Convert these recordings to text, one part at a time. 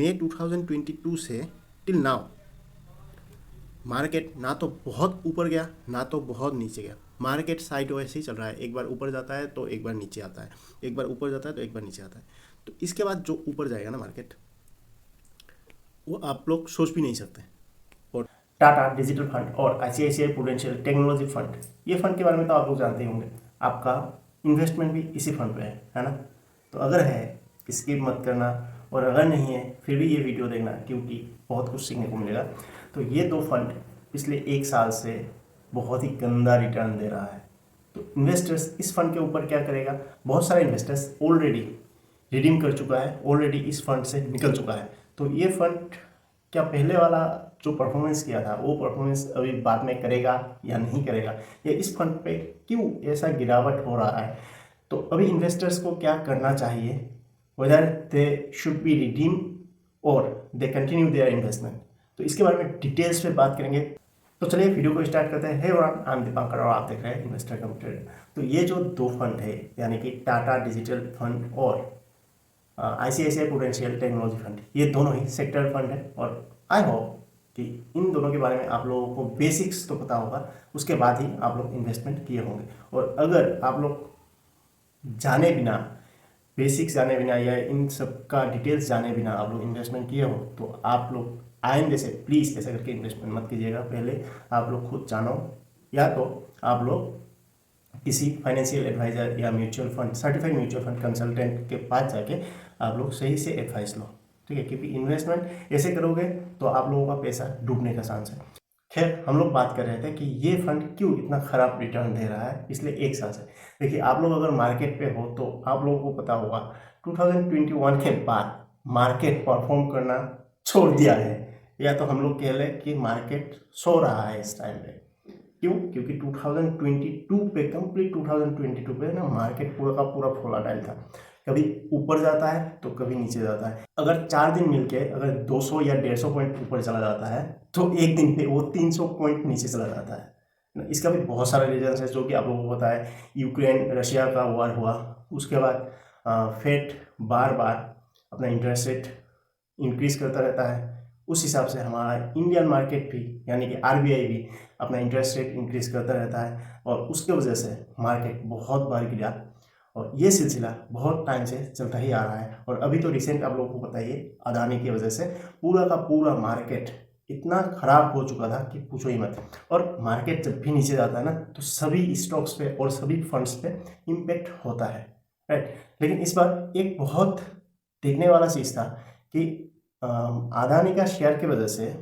मई 2022 से till now market ना तो बहुत ऊपर गया ना तो बहुत नीचे गया। मार्केट साइड वैसे ही चल रहा है, एक बार ऊपर जाता है तो एक बार नीचे आता है, एक बार ऊपर जाता है तो एक बार नीचे आता है। तो इसके बाद जो ऊपर जाएगा ना मार्केट, वो आप लोग सोच भी नहीं सकते। और टाटा डिजिटल फंड और आईसीआईसीआई प्रूडेंशियल टेक्नोलॉजी फंड, ये फंड के बारे में तो आप लोग जानते ही होंगे। आपका इन्वेस्टमेंट भी इसी फंड पे है ना। तो अगर है, स्किप मत करना, और अगर नहीं है फिर भी ये वीडियो देखना, क्योंकि बहुत कुछ सीखने को मिलेगा। तो ये दो फंड पिछले एक साल से बहुत ही गंदा रिटर्न दे रहा है। तो इन्वेस्टर्स इस फंड के ऊपर क्या करेगा, बहुत सारे इन्वेस्टर्स ऑलरेडी रिडीम कर चुका है, ऑलरेडी इस फंड से निकल चुका है। तो ये फंड क्या पहले वाला जो परफॉर्मेंस किया था वो परफॉर्मेंस अभी बाद में करेगा या नहीं करेगा, या इस फंड पे क्यों ऐसा गिरावट हो रहा है। तो अभी इन्वेस्टर्स को क्या करना चाहिए, whether they should be redeem और दे कंटिन्यू देयर इन्वेस्टमेंट, तो इसके बारे में डिटेल्स पे बात करेंगे। तो चलिए वीडियो को स्टार्ट करते हैं। Hey everyone, I am Deepankar और आप देख रहे हैं इन्वेस्टर कम ट्रेडर। तो ये जो दो फंड है, यानी कि टाटा डिजिटल फंड और आईसीआईसीआई प्रूडेंशियल टेक्नोलॉजी फंड, ये दोनों ही सेक्टर फंड है। और आई होप कि इन दोनों के बारे में आप लोगों को बेसिक्स तो पता होगा, उसके बाद ही आप लोग इन्वेस्टमेंट किए होंगे। और अगर आप लोग जाने बिना, बेसिक्स जाने बिना या इन सब का डिटेल्स जाने बिना आप लोग इन्वेस्टमेंट किए हो, तो आप लोग आइंदे से प्लीज़ ऐसा करके इन्वेस्टमेंट मत कीजिएगा। पहले आप लोग खुद जानो, या तो आप लोग किसी फाइनेंशियल एडवाइजर या mutual fund, certified mutual fund consultant के पास जाके आप लोग सही से एडवाइस लो, ठीक है। क्योंकि इन्वेस्टमेंट ऐसे करोगे तो आप लोगों का पैसा डूबने का चांस है। खैर, हम लोग बात कर रहे थे कि ये फंड क्यों इतना खराब रिटर्न दे रहा है पिछले एक साल से। देखिए, आप लोग अगर मार्केट पे हो तो आप लोगों को पता होगा 2021 के बाद मार्केट परफॉर्म करना छोड़ दिया है, या तो हम लोग कह लें कि मार्केट सो रहा है इस टाइम पे। क्यों? क्योंकि 2022 पे, कंप्लीट 2022 पे ना मार्केट पूरा का पूरा वोलेटाइल था। कभी ऊपर जाता है तो कभी नीचे जाता है। अगर 4 दिन मिलके अगर 200 या 150 पॉइंट ऊपर चला जाता है तो एक दिन पे वो 300 पॉइंट नीचे चला जाता है। इसका भी बहुत सारे रीजन है, जो कि आप लोगों को पता है। यूक्रेन रशिया का वॉर हुआ, उसके बाद फेड बार बार अपना इंटरेस्ट रेट इंक्रीज करता रहता है। उस हिसाब से हमारा इंडियन मार्केट भी, यानी कि आरबीआई भी अपना इंटरेस्ट रेट इंक्रीज करता रहता है, और उसके वजह से मार्केट बहुत बार गिरा। और ये सिलसिला बहुत टाइम से चलता ही आ रहा है। और अभी तो रिसेंट आप लोगों को पता ही है, अदानी की वजह से पूरा का पूरा मार्केट इतना खराब हो चुका था कि पूछो ही मत। और मार्केट जब भी नीचे जाता है ना, तो सभी स्टॉक्स पे और सभी फंड्स पे इम्पेक्ट होता है, राइट। लेकिन इस बार एक बहुत देखने वाला चीज़ था कि अदानी का शेयर की वजह से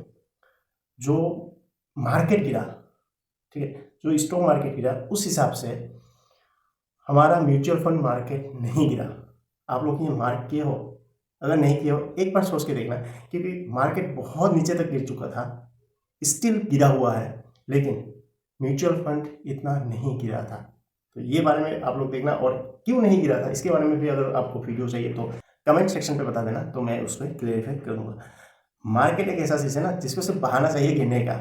जो मार्केट गिरा, ठीक है, जो स्टॉक मार्केट गिरा, उस हिसाब से हमारा म्यूचुअल फंड मार्केट नहीं गिरा। आप लोग ये मार्क किए हो? अगर नहीं किए हो, एक बार सोच के देखना, क्योंकि मार्केट बहुत नीचे तक गिर चुका था, स्टिल गिरा हुआ है, लेकिन म्यूचुअल फंड इतना नहीं गिरा था। तो ये बारे में आप लोग देखना, और क्यों नहीं गिरा था इसके बारे में भी अगर आपको वीडियो चाहिए तो कमेंट सेक्शन पे बता देना, तो मैं उस पर क्लेरिफाई करूँगा। मार्केट एक ऐसा चीज़ है ना जिसको सिर्फ बहाना चाहिए गिरने का,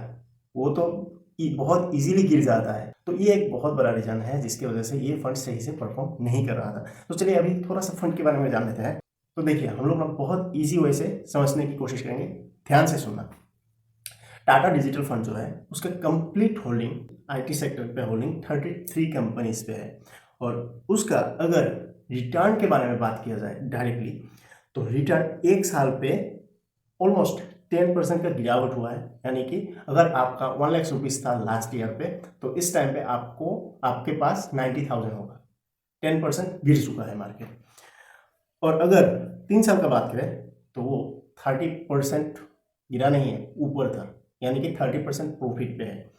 वो तो बहुत इजीली गिर जाता है। तो ये एक बहुत बड़ा रीजन है जिसकी वजह से ये फंड सही से परफॉर्म नहीं कर रहा था। तो चलिए अभी थोड़ा सा फंड के बारे में जान लेते हैं। तो देखिए, हम लोग ना बहुत ईजी वे से समझने की कोशिश करेंगे, ध्यान से सुनना। टाटा डिजिटल फंड जो है, उसका कंप्लीट होल्डिंग आईटी सेक्टर पे होल्डिंग 33 कंपनीज पे है। और उसका अगर रिटर्न के बारे में बात किया जाए डायरेक्टली, तो रिटर्न एक साल पे ऑलमोस्ट 10% का गिरावट हुआ है। यानी कि अगर आपका 1 लाख रुपीज़ था लास्ट ईयर पे, तो इस टाइम पे आपको, आपके पास 90,000 होगा। 10% गिर चुका है मार्केट। और अगर 3 साल का बात करें तो वो 30% गिरा नहीं है, ऊपर था, यानी कि 30% प्रॉफिट पे है।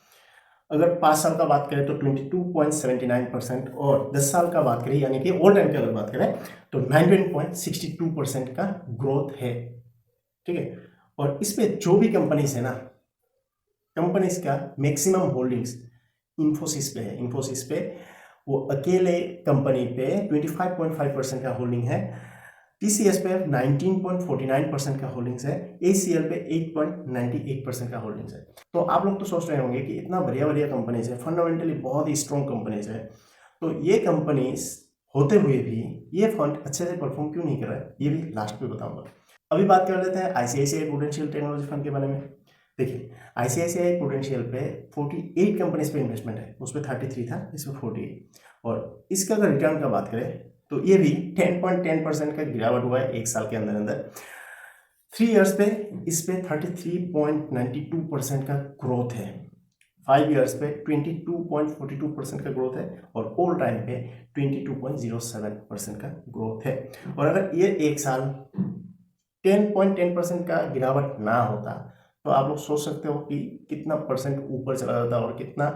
अगर 5 साल का बात करें तो 22.79%, और 10 साल का बात करें यानी कि ऑल टाइम की अगर बात करें तो 19.62% का ग्रोथ है, ठीक है। और इस पे जो भी कंपनीज है ना, कंपनीज का मैक्सिमम होल्डिंग्स इन्फोसिस पे है। इन्फोसिस पे वो अकेले कंपनी पे 25.5% का होल्डिंग है। टीसीएस पे 19.49% का होल्डिंग्स है। एसीएल पे 8.98% का होल्डिंग्स है। तो आप लोग तो सोच रहे होंगे कि इतना बढ़िया बढ़िया कंपनीज है, फंडामेंटली बहुत ही स्ट्रॉन्ग कंपनीज है, तो ये कंपनीज होते हुए भी ये फंड अच्छे से परफॉर्म क्यों नहीं कर रहा है, ये भी लास्ट में बताऊंगा। अभी बात कर लेते हैं आईसीआईसीआई प्रूडेंशियल टेक्नोलॉजी फंड के बारे में। देखिए आईसीआईसीआई प्रूडेंशियल पे 48 कंपनीज पे इन्वेस्टमेंट है, उस पर 33 था, इसमें 48। और इसका अगर रिटर्न का बात करें तो ये भी 10.10% का गिरावट हुआ है एक साल के अंदर अंदर। 3 ईयर्स पे इस पे 33.92% का ग्रोथ है, 5 ईयर्स पे 22.42% का ग्रोथ है और ऑल टाइम पे 22.07% का ग्रोथ है। और अगर ये एक साल 10.10% का गिरावट ना होता तो आप लोग सोच सकते हो कि कितना परसेंट ऊपर चला जाता और कितना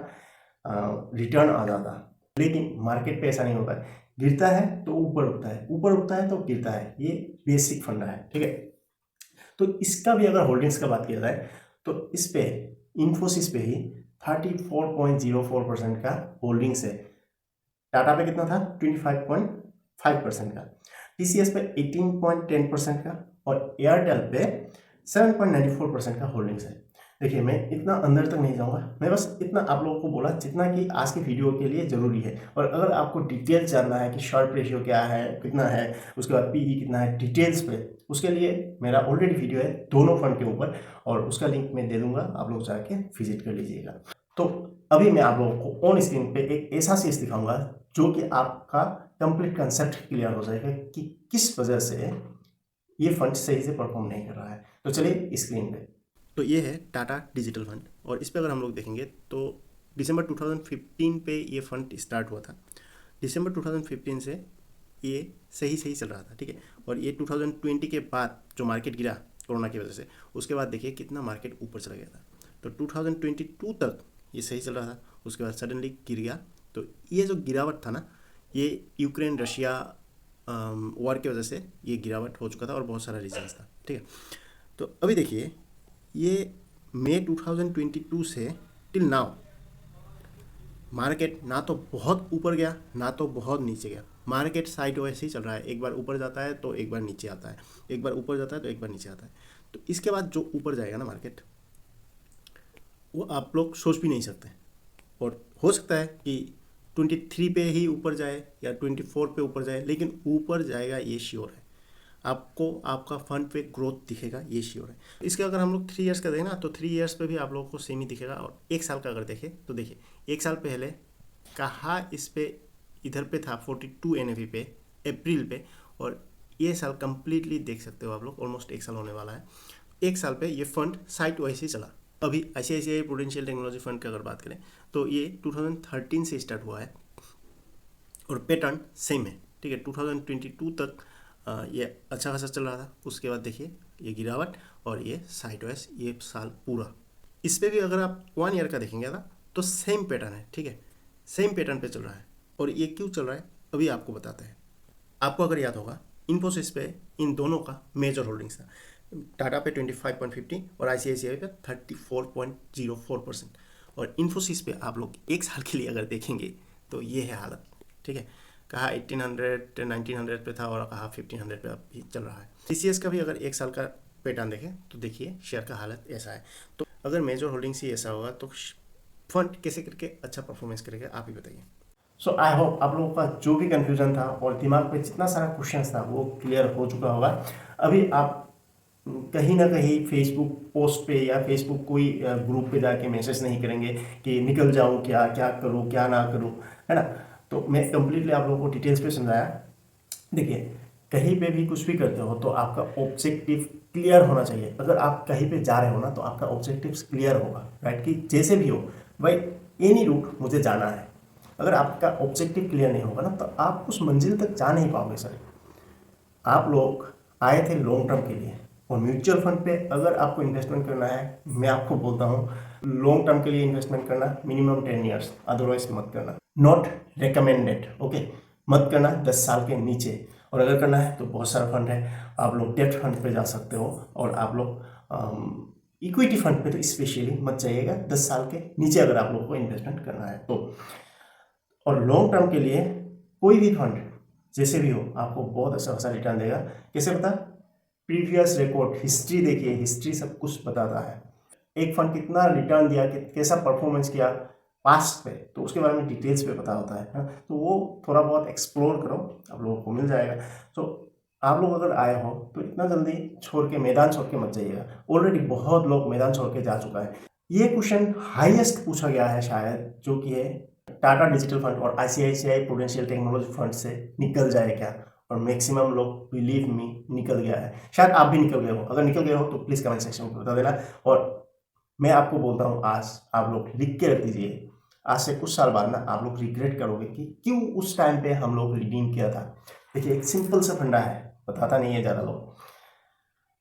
रिटर्न आ जाता। लेकिन मार्केट पे ऐसा नहीं होता है, गिरता है तो ऊपर उठता है, ऊपर उठता है तो गिरता है, ये बेसिक फंडा है, ठीक है। तो इसका भी अगर होल्डिंग्स का बात किया जाए तो इस पे इन्फोसिस पे ही 34.04% का होल्डिंग्स है। टाटा पे कितना था 25.5% का, टीसीएस पे 18.10% का और एयरटेल पे 7.94% का होल्डिंग्स है। देखिए मैं इतना अंदर तक नहीं जाऊंगा, मैं बस इतना आप लोगों को बोला जितना कि आज की वीडियो के लिए ज़रूरी है। और अगर आपको डिटेल्स जानना है कि शॉर्ट रेशियो क्या है, कितना है, उसके बाद पीई कितना है डिटेल्स पे, उसके लिए मेरा ऑलरेडी वीडियो है दोनों फंड के ऊपर और उसका लिंक मैं दे दूंगा, आप लोग जाके विजिट कर लीजिएगा। तो अभी मैं आप लोगों को ऑन स्क्रीन पे एक ऐसा चीज दिखाऊंगा जो कि आपका कंप्लीट कंसेप्ट क्लियर हो जाएगा कि किस वजह से ये फंड सही से परफॉर्म नहीं कर रहा है। तो चलिए स्क्रीन पे, तो ये है टाटा डिजिटल फंड और इस पे अगर हम लोग देखेंगे तो दिसंबर 2015 पे ये फंड स्टार्ट हुआ था। दिसंबर 2015 से ये सही सही चल रहा था, ठीक है। और ये 2020 के बाद जो मार्केट गिरा कोरोना की वजह से, उसके बाद देखिए कितना मार्केट ऊपर चला गया था। तो 2022 तक ये सही चल रहा था, उसके बाद सडनली गिर गया। तो ये जो गिरावट था ना, ये यूक्रेन रशिया वॉर की वजह से ये गिरावट हो चुका था और बहुत सारा रीजन्स था, ठीक है। तो अभी देखिए ये मई 2022 से टिल नाउ मार्केट ना तो बहुत ऊपर गया ना तो बहुत नीचे गया, मार्केट साइड वैसे ही चल रहा है, एक बार ऊपर जाता है तो एक बार नीचे आता है, एक बार ऊपर जाता है तो एक बार नीचे आता है। तो इसके बाद जो ऊपर जाएगा ना मार्केट, वो आप लोग सोच भी नहीं सकते। और हो सकता है कि 23 पे ही ऊपर जाए या 24 पे ऊपर जाए, लेकिन ऊपर जाएगा ये श्योर है। आपको आपका फंड पे ग्रोथ दिखेगा, ये श्योर है। इसके अगर हम लोग 3 ईयर्स का दें ना तो 3 ईयर्स पे भी आप लोगों को सेम ही दिखेगा। और एक साल का अगर देखें तो देखिए एक साल पहले कहाँ इस पे इधर पे था 42 NAV पे अप्रैल पे, और ये साल कंप्लीटली देख सकते हो आप लोग, ऑलमोस्ट एक साल होने वाला है। एक साल पे ये फंड साइड वैसे ही चला। अभी आईसीआईसीआई प्रूडेंशियल टेक्नोलॉजी फंड की अगर बात करें तो ये 2013 से स्टार्ट हुआ है और पैटर्न सेम है, ठीक है। 2022 तक ये अच्छा खासा चल रहा था, उसके बाद देखिए ये गिरावट और ये साइडवेज ये साल पूरा। इस पर भी अगर आप 1 ईयर का देखेंगे ना तो सेम पैटर्न है, ठीक है, सेम पैटर्न पे चल रहा है। और ये क्यों चल रहा है अभी आपको बताते हैं। आपको अगर याद होगा इन्फोसिस पे इन दोनों का मेजर होल्डिंग्स था, टाटा पे 25.50 और आईसीआईसीआई पे 34.04%। और इन्फोसिस पे आप लोग एक साल के लिए अगर देखेंगे तो ये है हालत, ठीक है। कहा 1800 1900 पे था और कहा 1500 पे अभी चल रहा है। टीसीएस का भी अगर एक साल का पैटर्न देखें तो देखिए शेयर का हालत ऐसा है। तो अगर मेजर होल्डिंग्स ही ऐसा होगा तो फंड कैसे करके अच्छा परफॉर्मेंस करेगा, आप ही बताइए। सो आई होप आप लोगों का जो भी कंफ्यूजन था और दिमाग पे जितना सारा क्वेश्चंस था वो क्लियर हो चुका होगा। अभी आप कहीं ना कहीं फेसबुक पोस्ट पे या फेसबुक कोई ग्रुप पे जाके मैसेज नहीं करेंगे कि निकल जाऊं, क्या क्या करूं क्या ना करूं, है ना। तो मैं कंप्लीटली आप लोगों को डिटेल्स पे समझाया। देखिए कहीं पे भी कुछ भी करते हो तो आपका ऑब्जेक्टिव क्लियर होना चाहिए। अगर आप कहीं पे जा रहे हो ना तो आपका ऑब्जेक्टिव क्लियर होगा, राइट, कि जैसे भी हो भाई एनी रूट मुझे जाना है। अगर आपका ऑब्जेक्टिव क्लियर नहीं होगा ना तो आप उस मंजिल तक जा नहीं पाओगे सर। आप लोग आए थे लॉन्ग टर्म के लिए और म्यूचुअल फंड पे अगर आपको इन्वेस्टमेंट करना है, मैं आपको बोलता हूँ लॉन्ग टर्म के लिए इन्वेस्टमेंट करना मिनिमम 10 ईयर्स, अदरवाइज मत करना, नॉट रिकमेंडेड, ओके। मत करना 10 साल के नीचे। और अगर करना है तो बहुत सारा फंड है, आप लोग डेब्ट फंड पे जा सकते हो और आप लोग इक्विटी फंड पे तो स्पेशली मत जाइएगा 10 साल के नीचे अगर आप लोग को इन्वेस्टमेंट करना है तो। और लॉन्ग टर्म के लिए कोई भी फंड जैसे भी हो आपको बहुत अच्छा खासा रिटर्न देगा। कैसे पता? प्रीवियस रिकॉर्ड हिस्ट्री देखिए, हिस्ट्री सब कुछ बताता है। एक फंड कितना रिटर्न दिया, कैसा परफॉर्मेंस किया पास्ट पे, तो उसके बारे में डिटेल्स पे पता होता है। तो वो थोड़ा बहुत एक्सप्लोर करो, आप लोगों को मिल जाएगा। तो आप लोग अगर आए हो तो इतना जल्दी छोड़ के, मैदान छोड़ के मत जाइएगा। ऑलरेडी बहुत लोग मैदान छोड़ के जा चुका है। ये क्वेश्चन हाईएस्ट पूछा गया है शायद, जो कि है टाटा डिजिटल फंड और आईसीआईसीआई प्रूडेंशियल टेक्नोलॉजी फंड से निकल जाए क्या? और मैक्सिमम लोग, बिलीव मी, निकल गया है। शायद आप भी निकल गए हो। अगर निकल गए हो तो प्लीज़ कमेंट सेक्शन में बता देना। और मैं आपको बोलता हूँ, आज आप लोग लिख के रख दीजिए। आज से कुछ साल बाद ना आप लोग रिग्रेट करोगे कि क्यों उस टाइम पे हम लोग रिडीम किया था। देखिए, एक सिंपल सा फंडा है, बताता नहीं है ज़्यादा लोग।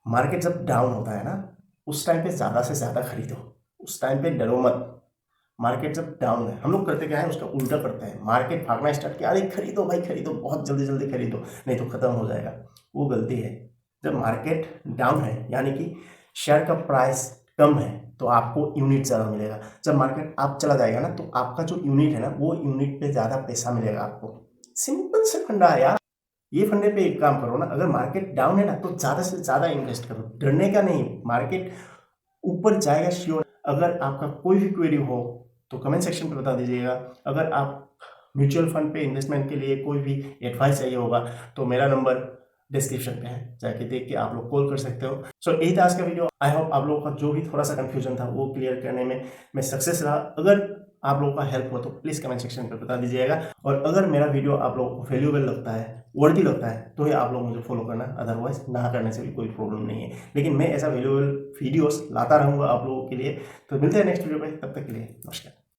मार्केट जब डाउन होता है ना, उस टाइम पे ज़्यादा से ज़्यादा खरीदो। उस टाइम पे डरो मत। मार्केट जब डाउन है, हम लोग करते क्या है, उसका उल्टा करते हैं। मार्केट भागना स्टार्ट किया, अरे खरीदो भाई खरीदो, बहुत जल्दी जल्दी खरीदो, नहीं तो खत्म हो जाएगा। वो गलती है। जब मार्केट डाउन है, यानी कि शेयर का प्राइस कम है, तो आपको यूनिट ज़्यादा मिलेगा। जब मार्केट अप चला जाएगा ना, तो आपका जो यूनिट है ना, वो यूनिट पे ज़्यादा पैसा मिलेगा आपको। सिंपल से फंडा है यार। ये फंडे पे एक काम करो ना, अगर मार्केट डाउन है ना, तो ज़्यादा से ज़्यादा इन्वेस्ट करो। डरने का नहीं, मार्केट ऊपर जाएगा श्योर। अगर आपका कोई भी क्वेरी हो तो कमेंट सेक्शन पे बता दीजिएगा। अगर आप म्यूचुअल फंड पे इन्वेस्टमेंट के लिए कोई भी एडवाइस चाहिए होगा तो मेरा नंबर डिस्क्रिप्शन पे है, जाके देख के आप लोग कॉल कर सकते हो। सो यही था आज का वीडियो। आई होप आप लोगों का जो भी थोड़ा सा कंफ्यूजन था वो क्लियर करने में मैं सक्सेस रहा। अगर आप लोगों का हेल्प हो तो प्लीज़ कमेंट सेक्शन पर बता दीजिएगा। और अगर मेरा वीडियो आप लोगों को वैल्यूएबल लगता है, वर्दी लगता है, तो ही आप लोग मुझे फॉलो करना। अदरवाइज ना करने से भी कोई प्रॉब्लम नहीं है, लेकिन मैं ऐसा वैल्यूएबल वीडियोस लाता रहूँगा आप लोगों के लिए। तो मिलते हैं नेक्स्ट वीडियो पे, तब तक के लिए नमस्कार।